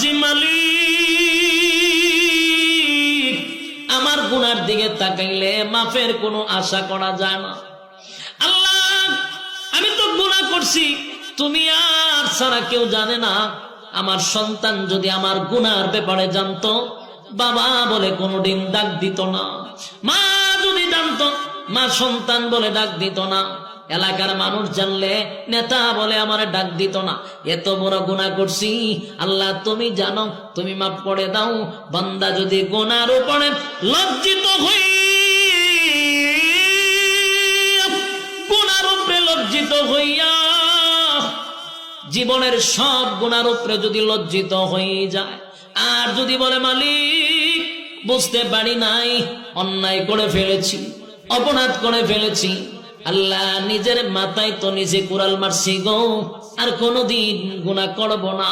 করছি মালিক, আমার গুনার দিকে তাকাইলে মাফের কোনো আশা করা যায় না। আল্লাহ আমি তো গুনাহ করছি, তুমি আর ছাড়া কেউ জানে না। আমার সন্তান যদি আমার গুনার ব্যাপারে জানতো, বাবা বলে কোনোদিন ডাক দিত না, মা যদি জানতো মা সন্তান বলে ডাক দিত না, এলাকার মানুষ জানলে নেতা বলে আমার ডাক দিত না। এত বড় গুনাহ করছি, আল্লাহ তুমি জানো, তুমি মাফ করে দাও। বান্দা যদি গুনার উপরে লজ্জিত হই, গুনার উপরে লজ্জিত হইয়া জীবনের সব গুনার উপরে যদি লজ্জিত হয়ে যায়, আর যদি বলে মালিক বুঝতে পারি নাই, অন্যায় করে ফেলেছি, অপরাধ করে ফেলেছি, আল্লাহ নিজের মাথায় তো নিজে কুড়াল মারছি গো, আর কোনদিন গুনাহ করব না।